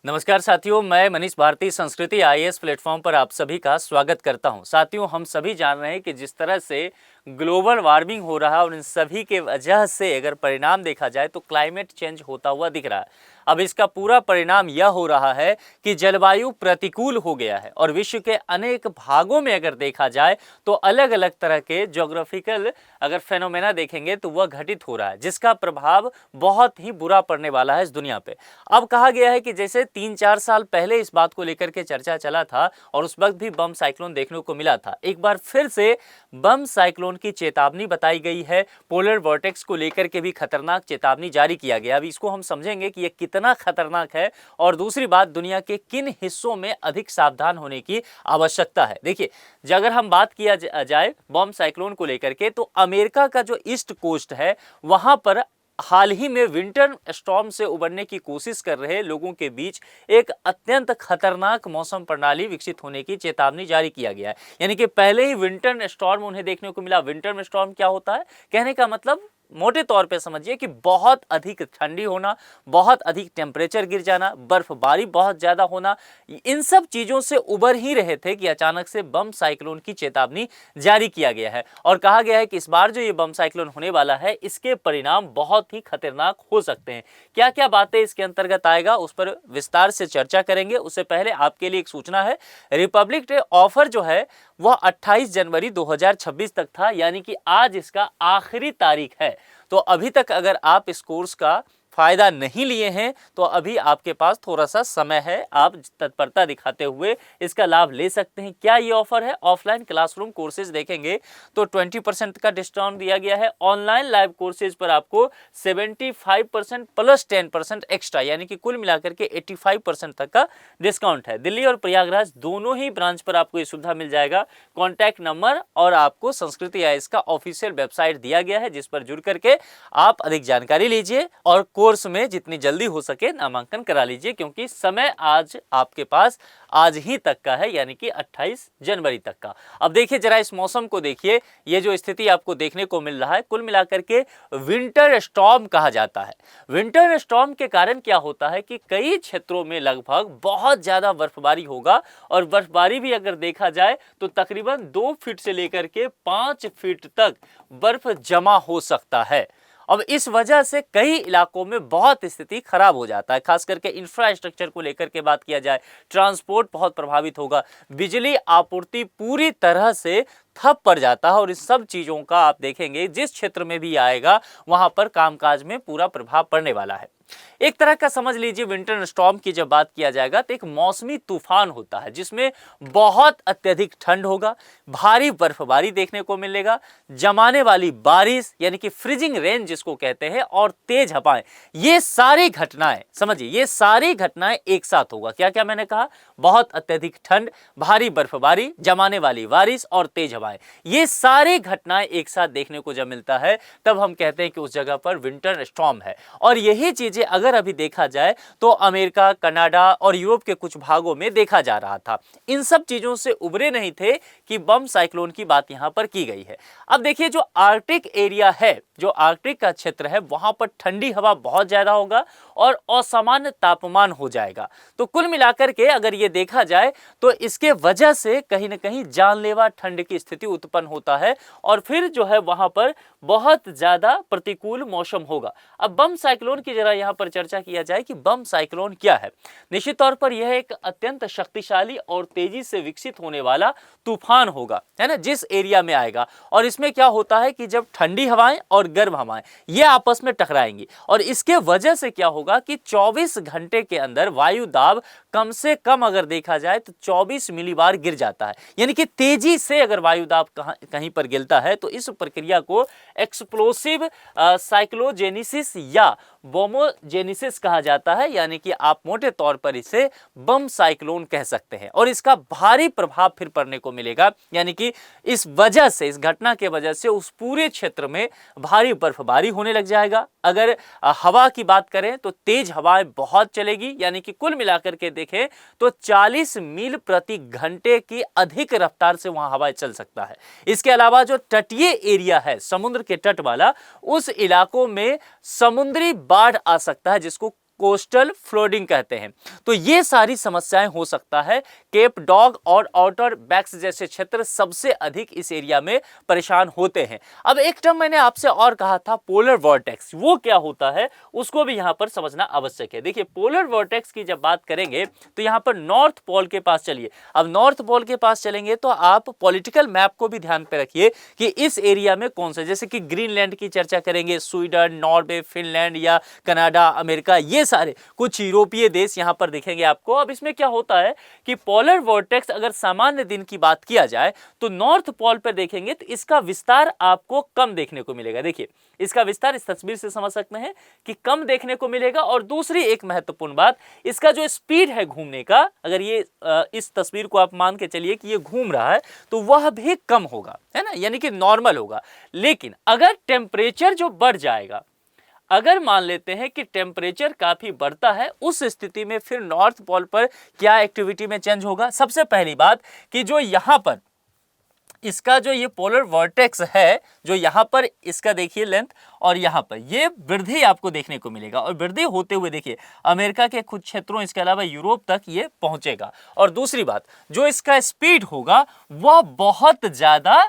नमस्कार साथियों, मैं मनीष भारती संस्कृति आईएएस प्लेटफॉर्म पर आप सभी का स्वागत करता हूं। साथियों, हम सभी जान रहे हैं कि जिस तरह से ग्लोबल वार्मिंग हो रहा है और इन सभी के वजह से अगर परिणाम देखा जाए तो क्लाइमेट चेंज होता हुआ दिख रहा है। अब इसका पूरा परिणाम यह हो रहा है कि जलवायु प्रतिकूल हो गया है और विश्व के अनेक भागों में अगर देखा जाए तो अलग अलग तरह के ज्योग्राफिकल अगर फेनोमेना देखेंगे तो वह घटित हो रहा है, जिसका प्रभाव बहुत ही बुरा पड़ने वाला है इस दुनिया पे। अब कहा गया है कि जैसे 3-4 साल पहले इस बात को लेकर के चर्चा चला था और उस वक्त भी बम साइक्लोन देखने को मिला था, एक बार फिर से बम साइक्लोन की चेतावनी बताई गई है। पोलर वॉर्टेक्स को लेकर के भी खतरनाक चेतावनी जारी किया गया। अब इसको हम समझेंगे कि यह कितना खतरनाक है और दूसरी बात, दुनिया के किन हिस्सों में अधिक सावधान होने की आवश्यकता है। देखिए, अगर हम बात किया जाए बम साइक्लोन को लेकर के तो अमेरिका का जो ईस्ट कोस्ट है वहां पर हाल ही में विंटर स्टॉर्म से उबरने की कोशिश कर रहे लोगों के बीच एक अत्यंत खतरनाक मौसम प्रणाली विकसित होने की चेतावनी जारी किया गया है। यानी कि पहले ही विंटर स्टॉर्म उन्हें देखने को मिला। विंटर स्टॉर्म क्या होता है, कहने का मतलब मोटे तौर पे समझिए कि बहुत अधिक ठंडी होना, बहुत अधिक टेम्परेचर गिर जाना, बर्फबारी बहुत ज्यादा होना, इन सब चीजों से उबर ही रहे थे कि अचानक से बम साइक्लोन की चेतावनी जारी किया गया है और कहा गया है कि इस बार जो ये बम साइक्लोन होने वाला है इसके परिणाम बहुत ही खतरनाक हो सकते हैं। क्या क्या बातें इसके अंतर्गत आएगा उस पर विस्तार से चर्चा करेंगे। उससे पहले आपके लिए एक सूचना है, रिपब्लिक डे ऑफर जो है वह 28 जनवरी 2026 तक था, यानी कि आज इसका आखिरी तारीख है। तो अभी तक अगर आप इस कोर्स का फायदा नहीं लिए हैं तो अभी आपके पास थोड़ा सा समय है, आप तत्परता दिखाते हुए इसका लाभ ले सकते हैं। क्या ये ऑफर है? ऑफलाइन क्लासरूम कोर्सेज देखेंगे तो 20% का डिस्काउंट दिया गया है। ऑनलाइन लाइव कोर्सेज पर आपको 75% प्लस 10% एक्स्ट्रा, यानी कि कुल मिलाकर के 85% तक का डिस्काउंट है। दिल्ली और प्रयागराज दोनों ही ब्रांच पर आपको ये सुविधा मिल जाएगा। कॉन्टैक्ट नंबर और आपको संस्कृति आईएएस का ऑफिशियल वेबसाइट दिया गया है, जिस पर जुड़ करके आप अधिक जानकारी लीजिए और कोर्स में जितनी जल्दी हो सके नामांकन करा लीजिए, क्योंकि समय आज आपके पास आज ही तक का है, यानी कि 28 जनवरी तक का। अब देखिए जरा इस मौसम को देखिए, ये जो स्थिति आपको देखने को मिल रहा है कुल मिलाकर के विंटर स्टॉर्म कहा जाता है। विंटर स्टॉर्म के कारण क्या होता है कि कई क्षेत्रों में लगभग बहुत ज्यादा बर्फबारी होगा और बर्फबारी भी अगर देखा जाए तो तकरीबन 2 फीट से लेकर के 5 फीट तक बर्फ जमा हो सकता है। अब इस वजह से कई इलाकों में बहुत स्थिति खराब हो जाता है, खास करके इंफ्रास्ट्रक्चर को लेकर के बात किया जाए, ट्रांसपोर्ट बहुत प्रभावित होगा, बिजली आपूर्ति पूरी तरह से ठप पड़ जाता है और इस सब चीजों का आप देखेंगे जिस क्षेत्र में भी आएगा वहां पर कामकाज में पूरा प्रभाव पड़ने वाला है। एक तरह का समझ लीजिए विंटर स्टॉर्म की जब बात किया जाएगा तो एक मौसमी तूफान होता है जिसमें बहुत अत्यधिक ठंड होगा, भारी बर्फबारी देखने को मिलेगा, जमाने वाली बारिश यानी कि फ्रीजिंग रेन जिसको कहते हैं, और तेज हवाएं। ये सारी घटनाएं समझिए, ये सारी घटनाएं एक साथ होगा। क्या क्या मैंने कहा? बहुत अत्यधिक ठंड, भारी बर्फबारी, जमाने वाली बारिश और तेज हवाएं। ये सारी घटनाएं एक साथ देखने को जब मिलता है तब हम कहते हैं कि उस जगह पर विंटर स्टॉर्म है। और यही चीजें अगर अभी देखा जाए तो अमेरिका, कनाडा और यूरोप के कुछ भागों में देखा जा रहा था। इन सब चीजों से उबरे नहीं थे कि बम साइक्लोन की बात यहां पर की गई है। अब देखिए जो आर्कटिक एरिया है, जो आर्कटिक का क्षेत्र है, वहां पर ठंडी हवा बहुत ज्यादा होगा और असामान्य तापमान हो जाएगा। तो कुल मिलाकर के अगर ये देखा जाए तो इसके वजह से कहीं ना कहीं जानलेवा ठंड की स्थिति उत्पन्न होता है और फिर जो है वहां पर बहुत ज्यादा प्रतिकूल मौसम होगा। अब बम साइक्लोन की जरा यहां पर चर्चा किया जाए कि बम साइक्लोन क्या है। निश्चित तौर पर यह एक अत्यंत शक्तिशाली और तेजी से विकसित होने वाला तूफान होगा, है ना, जिस एरिया में आएगा। और इसमें क्या होता है कि जब ठंडी हवाएं और गर्म हवाएं ये आपस में टकराएंगी और इसके वजह से क्या होगा कि 24 घंटे के अंदर वायु दाब कम से कम अगर देखा जाए तो 24 मिलीबार गिर जाता है। यानी कि तेजी से अगर वायु दाब कहीं पर गिरता है तो इस प्रक्रिया को एक्सप्लोसिव साइक्लोजेनेसिस या बोमोजेनेसिस कहा जाता है, यानी कि आप मोटे तौर पर इसे बम साइक्लोन कह सकते हैं। और इसका भारी प्रभाव फिर पड़ने को मिलेगा, यानी कि इस वजह से, इस घटना के वजह से उस पूरे क्षेत्र में भारी बर्फबारी होने लग जाएगा। अगर हवा की बात करें तो तेज हवाएं बहुत चलेगी, यानी कि कुल मिलाकर के देखें तो 40 मील प्रति घंटे की अधिक रफ्तार से वहां हवाएं चल सकता है। इसके अलावा जो तटीय एरिया है, समुद्र के तट वाला, उस इलाकों में समुद्री बाढ़ आ सकता है, जिसको कोस्टल फ्लोडिंग कहते हैं। तो ये सारी समस्याएं हो सकता है। केप डॉग और आउटर बैक्स जैसे क्षेत्र सबसे अधिक इस एरिया में परेशान होते हैं। अब एक टर्म मैंने आपसे और कहा था पोलर वॉर्टेक्स, वो क्या होता है उसको भी यहां पर समझना आवश्यक है। देखिए पोलर वॉर्टेक्स की जब बात करेंगे तो यहां पर नॉर्थ पोल के पास चलिए। अब नॉर्थ पोल के पास चलेंगे तो आप पॉलिटिकल मैप को भी ध्यान पे रखिए कि इस एरिया में कौन से, जैसे कि ग्रीनलैंड की चर्चा करेंगे, स्वीडन, नॉर्वे, फिनलैंड या कनाडा, अमेरिका, ये सारे कुछ यूरोपीय देश यहां पर दिखेंगे आपको। अब इसमें क्या होता है कि पोलर वॉर्टेक्स अगर सामान्य दिन की बात किया जाए तो नॉर्थ पोल पर देखेंगे तो इसका विस्तार आपको कम देखने को मिलेगा। देखिए इसका विस्तार इस तस्वीर से समझ सकते हैं कि कम देखने को मिलेगा। और दूसरी एक महत्वपूर्ण बात, इसका जो स्पीड है घूमने का, अगर ये इस तस्वीर को आप मान के चलिए कि ये घूम रहा है तो वह भी कम होगा, है ना, यानी कि नॉर्मल होगा। लेकिन अगर टेम्परेचर जो बढ़ जाएगा, अगर मान लेते हैं कि टेम्परेचर काफी बढ़ता है, उस स्थिति में फिर नॉर्थ पोल पर क्या एक्टिविटी में चेंज होगा। सबसे पहली बात कि जो यहां पर इसका जो ये पोलर वॉर्टेक्स है, जो यहां पर इसका देखिए लेंथ, और यहां पर ये वृद्धि आपको देखने को मिलेगा। और वृद्धि होते हुए देखिए अमेरिका के कुछ क्षेत्रों, इसके अलावा यूरोप तक ये पहुंचेगा। और दूसरी बात, जो इसका स्पीड होगा वह बहुत ज्यादा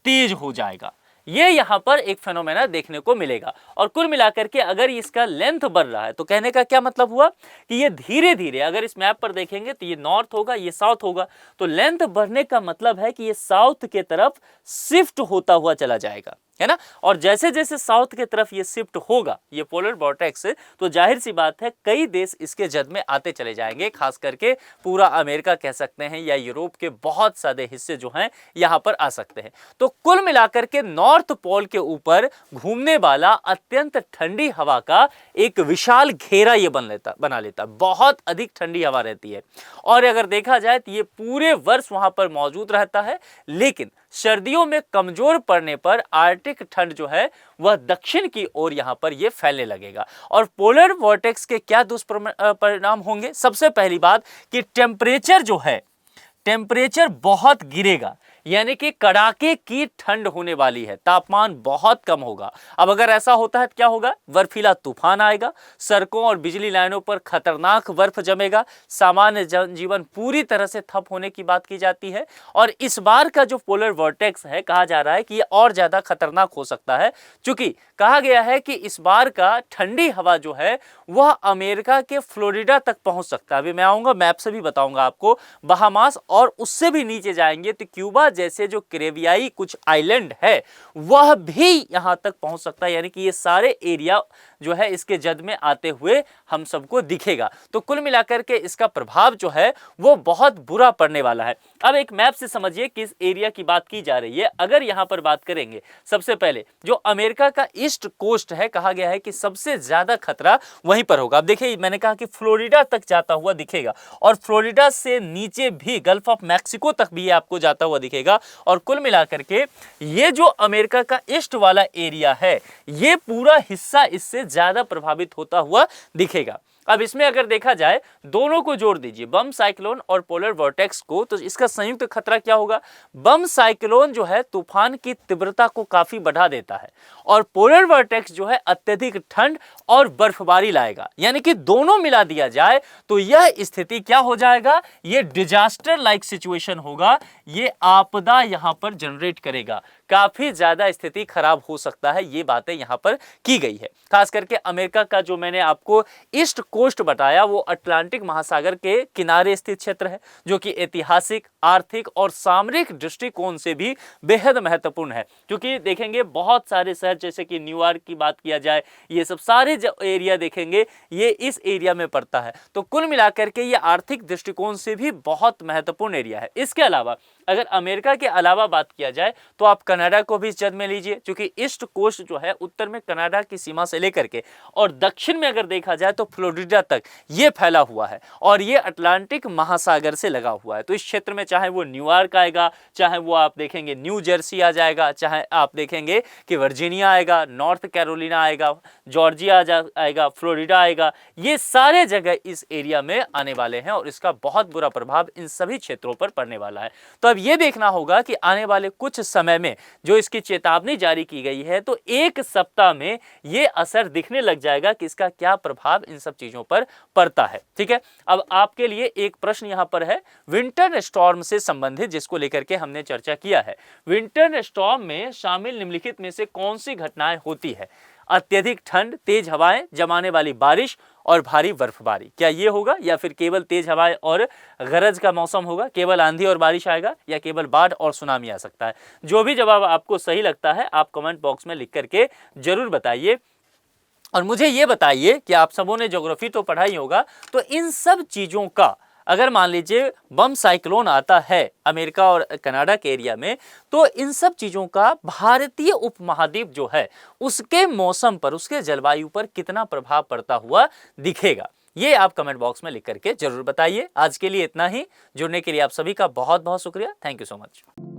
तेज हो जाएगा। ये यहां पर एक फेनोमेना देखने को मिलेगा। और कुल मिलाकर के अगर इसका लेंथ बढ़ रहा है तो कहने का क्या मतलब हुआ कि ये धीरे धीरे, अगर इस मैप पर देखेंगे तो ये नॉर्थ होगा, ये साउथ होगा, तो लेंथ बढ़ने का मतलब है कि ये साउथ के तरफ शिफ्ट होता हुआ चला जाएगा, है ना। और जैसे जैसे साउथ की तरफ ये शिफ्ट होगा ये पोलर वॉर्टेक्स, तो जाहिर सी बात है कई देश इसके जद में आते चले जाएंगे, खास करके पूरा अमेरिका कह सकते हैं या यूरोप के बहुत सारे हिस्से जो हैं यहां पर आ सकते हैं। तो कुल मिलाकर के नॉर्थ पोल के ऊपर घूमने वाला अत्यंत ठंडी हवा का एक विशाल घेरा ये बना लेता, बहुत अधिक ठंडी हवा रहती है। और अगर देखा जाए तो ये पूरे वर्ष वहां पर मौजूद रहता है, लेकिन सर्दियों में कमजोर पड़ने पर आर्कटिक ठंड जो है वह दक्षिण की ओर यहां पर यह फैलने लगेगा। और पोलर वॉर्टेक्स के क्या दुष्परिणाम होंगे। सबसे पहली बात कि टेम्परेचर जो है, टेम्परेचर बहुत गिरेगा, यानी कि कड़ाके की ठंड होने वाली है, तापमान बहुत कम होगा। अब अगर ऐसा होता है तो क्या होगा, बर्फीला तूफान आएगा, सड़कों और बिजली लाइनों पर खतरनाक बर्फ जमेगा, सामान्य जनजीवन पूरी तरह से ठप होने की बात की जाती है। और इस बार का जो पोलर वॉर्टेक्स है, कहा जा रहा है कि ये और ज्यादा खतरनाक हो सकता है, क्योंकि कहा गया है कि इस बार का ठंडी हवा जो है वह अमेरिका के फ्लोरिडा तक पहुंच सकता है। अभी मैं आऊंगा, मैप से भी बताऊंगा आपको, बहामास और उससे भी नीचे जाएंगे तो क्यूबा जैसे जो कैरेबियाई कुछ आइलैंड है वह भी यहां तक पहुंच सकता है। यानी कि ये सारे एरिया जो है इसके जद में आते हुए हम सबको दिखेगा। तो कुल मिलाकर के इसका प्रभाव जो है वो बहुत बुरा पड़ने वाला है। अब एक मैप से समझिए किस एरिया की बात की जा रही है। अगर यहां पर बात करेंगे, सबसे पहले जो अमेरिका का ईस्ट कोस्ट है, कहा गया है कि सबसे ज्यादा खतरा वहीं पर होगा। अब देखिए मैंने कहा कि फ्लोरिडा तक जाता हुआ दिखेगा, और फ्लोरिडा से नीचे भी गल्फ ऑफ मैक्सिको तक भी आपको जाता हुआ दिखेगा। और कुल मिलाकर के ये जो अमेरिका का ईस्ट वाला एरिया है, ये पूरा हिस्सा इससे ज्यादा प्रभावित होता हुआ दिखेगा। अब इसमें अगर देखा जाए, दोनों को जोड़ दीजिए, बम साइक्लोन और पोलर वॉर्टेक्स को, तो इसका संयुक्त खतरा क्या होगा। बम साइक्लोन जो है तूफान की तीव्रता को काफी बढ़ा देता है, और पोलर वॉर्टेक्स जो है अत्यधिक ठंड और बर्फबारी लाएगा। यानी कि दोनों मिला दिया जाए तो यह स्थिति क्या हो जाएगा, ये डिजास्टर लाइक सिचुएशन होगा, ये आपदा यहां पर जनरेट करेगा। काफी ज्यादा स्थिति खराब हो सकता है, ये बातें यहां पर की गई है। खास करके अमेरिका का जो मैंने आपको ईस्ट कोस्ट बताया वो अटलांटिक महासागर के किनारे स्थित क्षेत्र है, जो कि ऐतिहासिक, आर्थिक और सामरिक दृष्टिकोण से भी बेहद महत्वपूर्ण है। क्योंकि देखेंगे बहुत सारे शहर, जैसे कि न्यूयॉर्क की बात किया जाए, ये सब सारे जो एरिया देखेंगे ये इस एरिया में पड़ता है। तो कुल मिलाकर के ये आर्थिक दृष्टिकोण से भी बहुत महत्वपूर्ण एरिया है। इसके अलावा अगर अमेरिका के अलावा बात किया जाए तो आप कनाडा को भी इस जद में लीजिए, क्योंकि ईस्ट कोस्ट जो है उत्तर में कनाडा की सीमा से लेकर के और दक्षिण में अगर देखा जाए तो फ्लोरिडा तक ये फैला हुआ है, और ये अटलांटिक महासागर से लगा हुआ है। तो इस क्षेत्र में चाहे वो न्यूयॉर्क आएगा, चाहे वो आप देखेंगे न्यू जर्सी आ जाएगा, चाहे आप देखेंगे कि वर्जीनिया आएगा, नॉर्थ कैरोलिना आएगा, जॉर्जिया आएगा, फ्लोरिडा आएगा, ये सारे जगह इस एरिया में आने वाले हैं, और इसका बहुत बुरा प्रभाव इन सभी क्षेत्रों पर पड़ने वाला है। तो अब ये देखना होगा कि आने वाले कुछ समय में जो इसकी चेतावनी जारी की गई है, तो 1 सप्ताह में ये असर दिखने लग जाएगा कि इसका क्या प्रभाव इन सब चीजों पर पड़ता है। ठीक है, अब आपके लिए एक प्रश्न यहां पर है विंटर स्टॉर्म से संबंधित, जिसको लेकर के हमने चर्चा किया है। विंटर स्टॉर्म में शामिल निम्नलिखित में से कौन सी घटनाएं होती है? अत्यधिक ठंड, तेज हवाएं, जमाने वाली बारिश और भारी बर्फबारी। क्या ये होगा, या फिर केवल तेज हवाएं और गरज का मौसम होगा, केवल आंधी और बारिश आएगा, या केवल बाढ़ और सुनामी आ सकता है? जो भी जवाब आपको सही लगता है आप कमेंट बॉक्स में लिख करके जरूर बताइए। और मुझे ये बताइए कि आप सबों ने ज्योग्राफी तो पढ़ा ही होगा, तो इन सब चीजों का अगर मान लीजिए बम साइक्लोन आता है अमेरिका और कनाडा के एरिया में, तो इन सब चीजों का भारतीय उपमहाद्वीप जो है उसके मौसम पर, उसके जलवायु पर कितना प्रभाव पड़ता हुआ दिखेगा? ये आप कमेंट बॉक्स में लिख करके जरूर बताइए। आज के लिए इतना ही। जुड़ने के लिए आप सभी का बहुत बहुत शुक्रिया। Thank you so much.